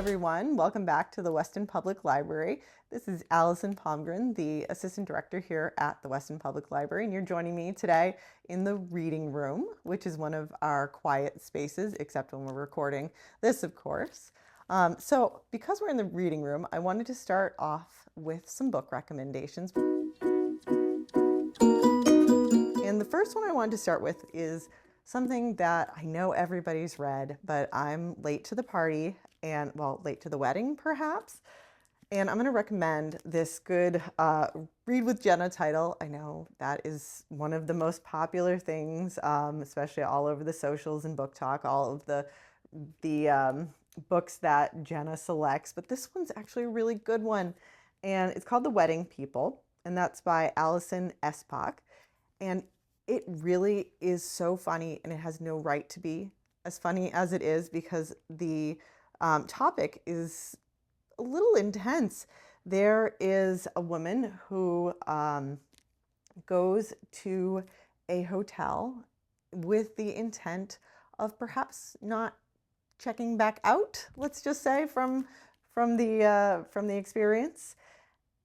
everyone. Welcome back to the Weston Public Library. This is Allison Palmgren, the Assistant Director here at the Weston Public Library, and you're joining me today in the reading room, which is one of our quiet spaces, except when we're recording this, of course. So because we're in the reading room, I wanted to start off with some book recommendations. And the first one I wanted to start with is something that I know everybody's read, but I'm late to the party and, well, late to the wedding perhaps. And I'm going to recommend this good Read with Jenna title. I know that is one of the most popular things, especially all over the socials and book talk, all of the books that Jenna selects. But this one's actually a really good one. And it's called The Wedding People. And that's by Allison Espach. And it really is so funny, and it has no right to be as funny as it is because the topic is a little intense. There is a woman who goes to a hotel with the intent of perhaps not checking back out, let's just say, from the experience.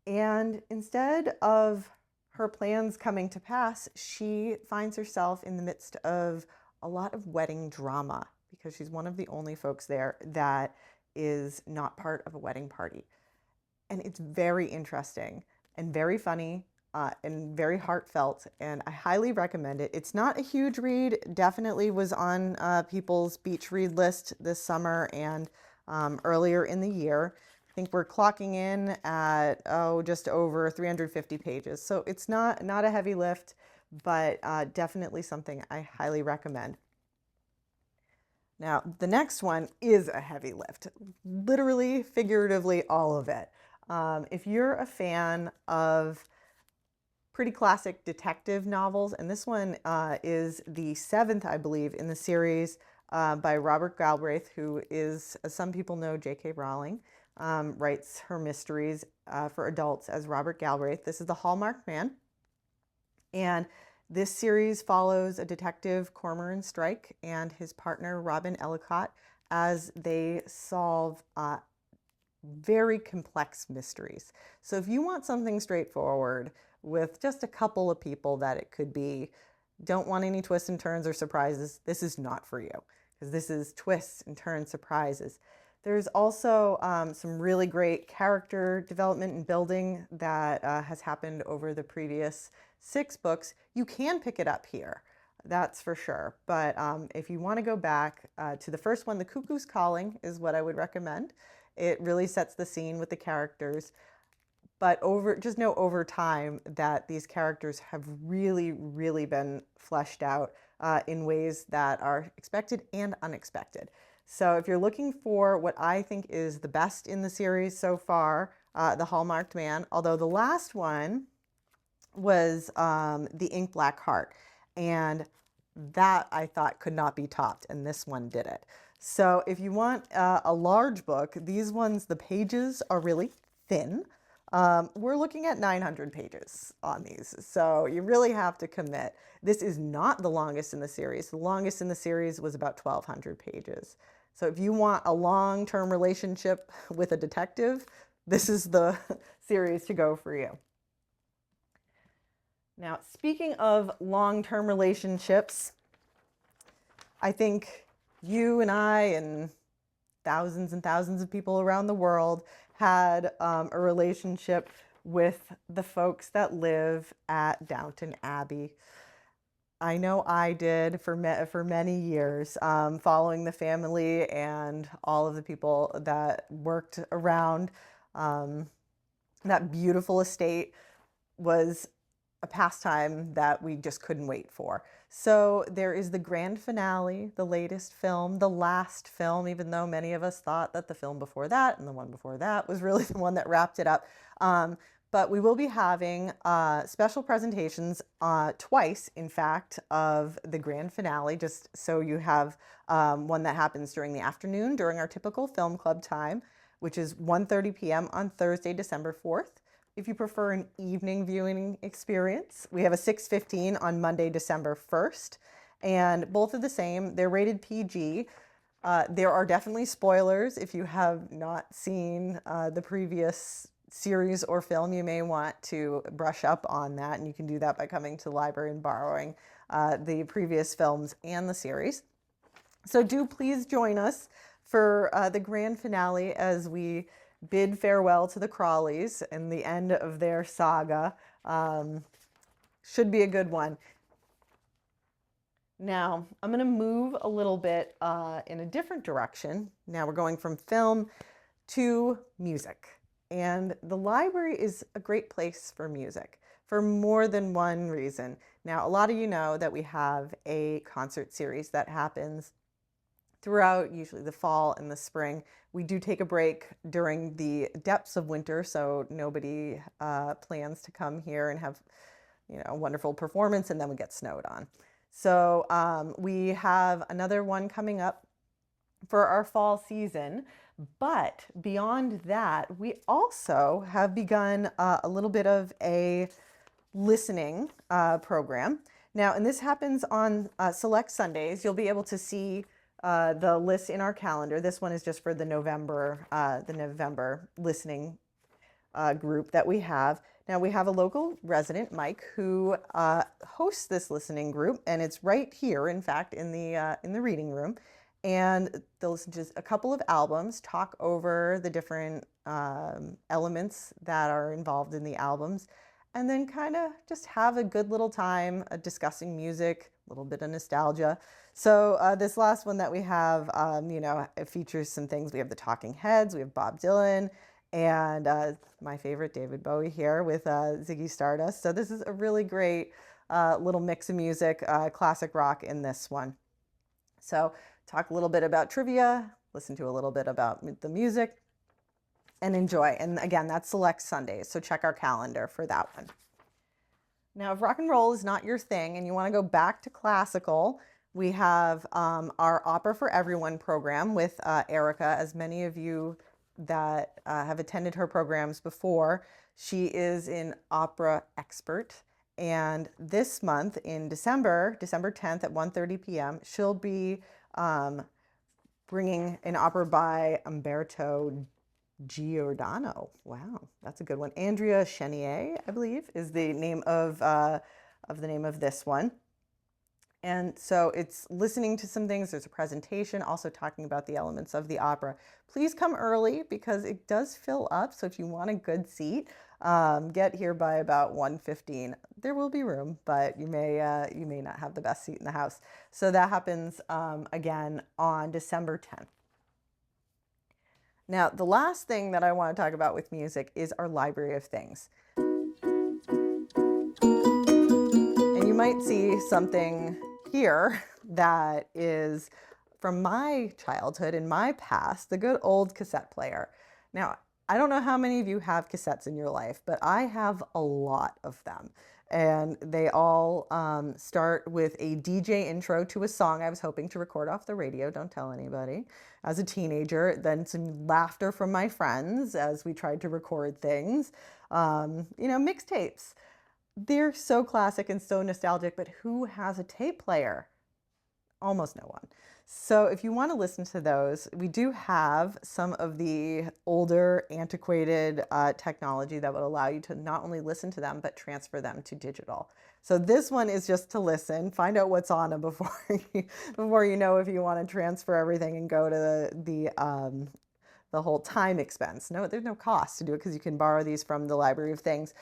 And instead of her plans coming to pass, she finds herself in the midst of a lot of wedding drama because she's one of the only folks there that is not part of a wedding party. And it's very interesting and very funny and very heartfelt, and I highly recommend it. It's not a huge read, definitely was on people's beach read list this summer and earlier in the year. I think we're clocking in at, just over 350 pages. So it's not a heavy lift, but definitely something I highly recommend. Now, the next one is a heavy lift, literally, figuratively, all of it. If you're a fan of pretty classic detective novels, and this one is the 7th, I believe, in the series by Robert Galbraith, who is, as some people know, J.K. Rowling. Writes her mysteries for adults as Robert Galbraith. This is The Hallmark Man. And this series follows a detective, Cormoran Strike, and his partner, Robin Ellicott, as they solve very complex mysteries. So if you want something straightforward with just a couple of people that it could be, don't want any twists and turns or surprises, this is not for you, because this is twists and turns, surprises. There's also some really great character development and building that has happened over the previous 6 books. You can pick it up here, that's for sure. But if you want to go back to the first one, The Cuckoo's Calling is what I would recommend. It really sets the scene with the characters. But just know over time that these characters have really, really been fleshed out in ways that are expected and unexpected. So if you're looking for what I think is the best in the series so far, The Hallmarked Man, although the last one was The Ink Black Heart, and that I thought could not be topped, and this one did it. So if you want a large book, these ones, the pages are really thin. We're looking at 900 pages on these, so you really have to commit. This is not the longest in the series. The longest in the series was about 1,200 pages. So if you want a long-term relationship with a detective, this is the series to go for you. Now, speaking of long-term relationships, I think you and I and thousands of people around the world had a relationship with the folks that live at Downton Abbey. I know I did for many years, following the family and all of the people that worked around that beautiful estate was a pastime that we just couldn't wait for. So there is the grand finale, the latest film, the last film, even though many of us thought that the film before that and the one before that was really the one that wrapped it up. But we will be having special presentations twice, in fact, of the grand finale, just so you have one that happens during the afternoon during our typical film club time, which is 1:30 p.m. on Thursday, December 4th. If you prefer an evening viewing experience, we have a 6:15 on Monday, December 1st, and both are the same. They're rated PG. There are definitely spoilers. If you have not seen the previous series or film, you may want to brush up on that, and you can do that by coming to the library and borrowing the previous films and the series. So do please join us for the grand finale as we bid farewell to the Crawleys and the end of their saga. Should be a good one. Now, I'm going to move a little bit in a different direction. Now we're going from film to music. And the library is a great place for music for more than one reason. Now, a lot of you know that we have a concert series that happens throughout usually the fall and the spring. We do take a break during the depths of winter, so nobody plans to come here and have a wonderful performance, and then we get snowed on. So we have another one coming up for our fall season. But beyond that, we also have begun a little bit of a listening program. Now, and this happens on select Sundays. You'll be able to see the list in our calendar. This one is just for the November listening group that we have. Now we have a local resident, Mike, who hosts this listening group, and it's right here, in fact, in the reading room. And they'll listen to a couple of albums, talk over the different elements that are involved in the albums, and then kind of just have a good little time discussing music, a little bit of nostalgia. So this last one that we have, it features some things. We have the Talking Heads, we have Bob Dylan, and my favorite, David Bowie here with Ziggy Stardust. So this is a really great little mix of music, classic rock in this one. So talk a little bit about trivia, listen to a little bit about the music, and enjoy. And again, that's select Sundays, so check our calendar for that one. Now, if rock and roll is not your thing and you want to go back to classical, we have our Opera for Everyone program with Erica. As many of you that have attended her programs before, she is an opera expert. And this month in December 10th at 1:30 p.m., she'll be bringing an opera by Umberto Giordano. Wow, that's a good one. Andrea Chenier, I believe, is the name of this one. And so it's listening to some things. There's a presentation also talking about the elements of the opera. Please come early because it does fill up. So if you want a good seat, get here by about 1:15. There will be room, but you may not have the best seat in the house. So that happens again on December 10th. Now, the last thing that I want to talk about with music is our library of things. And you might see something here that is from my childhood and my past, the good old cassette player. Now, I don't know how many of you have cassettes in your life, but I have a lot of them. And they all start with a DJ intro to a song I was hoping to record off the radio, don't tell anybody, as a teenager. Then some laughter from my friends as we tried to record things. Mixtapes. They're so classic and so nostalgic, but who has a tape player? Almost no one. So if you want to listen to those, we do have some of the older, antiquated technology that would allow you to not only listen to them, but transfer them to digital. So this one is just to listen, find out what's on them before you know if you want to transfer everything and go to the whole time expense. No, there's no cost to do it because you can borrow these from the Library of Things.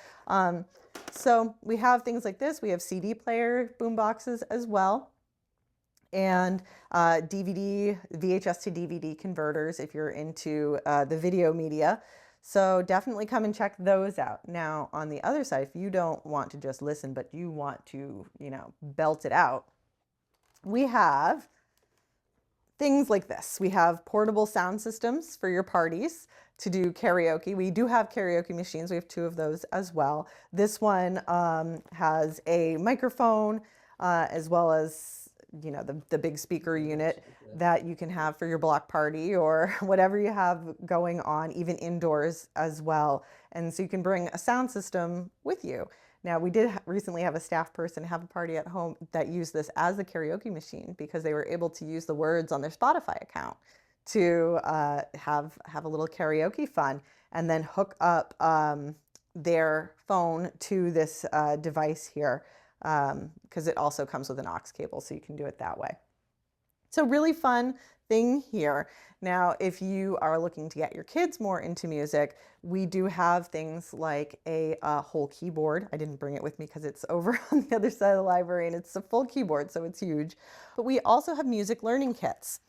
So we have things like this. We have CD player boomboxes as well. And VHS to DVD converters if you're into the video media. So definitely come and check those out. Now, on the other side, if you don't want to just listen, but you want to, belt it out, we have things like this. We have portable sound systems for your parties to do karaoke. We do have karaoke machines. We have 2 of those as well. This one has a microphone as well as the big speaker unit that you can have for your block party or whatever you have going on, even indoors as well. And so you can bring a sound system with you. Now, we did recently have a staff person have a party at home that used this as a karaoke machine because they were able to use the words on their Spotify account to have a little karaoke fun, and then hook up their phone to this device here, because it also comes with an aux cable, so you can do it that way. So really fun thing here. Now, if you are looking to get your kids more into music, we do have things like a whole keyboard. I didn't bring it with me because it's over on the other side of the library and it's a full keyboard, so it's huge. But we also have music learning kits.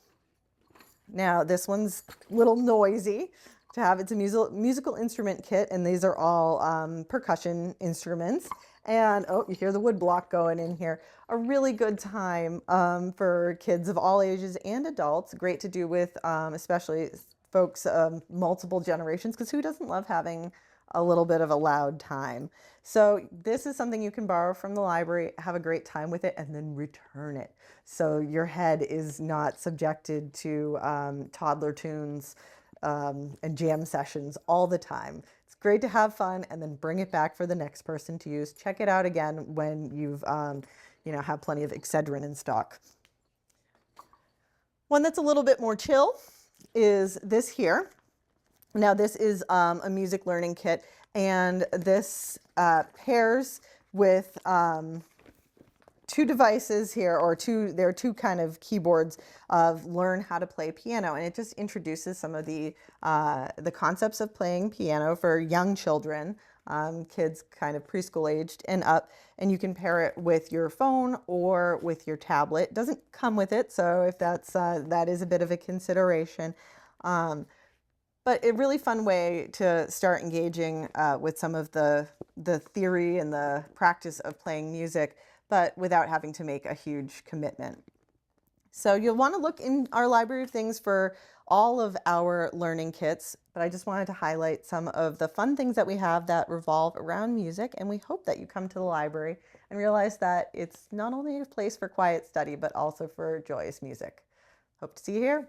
Now, this one's a little noisy to have. It's a musical instrument kit, and these are all percussion instruments. And oh, you hear the wood block going in here. A really good time for kids of all ages and adults. Great to do with especially folks of multiple generations, because who doesn't love having a little bit of a loud time? So this is something you can borrow from the library, have a great time with it, and then return it. So your head is not subjected to toddler tunes and jam sessions all the time. It's great to have fun and then bring it back for the next person to use. Check it out again when you've have plenty of Excedrin in stock. One that's a little bit more chill is this here. Now, this is a music learning kit, and this pairs with two devices here, or there are two kind of keyboards of learn how to play piano, and it just introduces some of the concepts of playing piano for young children, kids kind of preschool aged and up, and you can pair it with your phone or with your tablet. It doesn't come with it, so if that is a bit of a consideration. But a really fun way to start engaging with some of the theory and the practice of playing music, but without having to make a huge commitment. So you'll want to look in our library of things for all of our learning kits, but I just wanted to highlight some of the fun things that we have that revolve around music, and we hope that you come to the library and realize that it's not only a place for quiet study, but also for joyous music. Hope to see you here.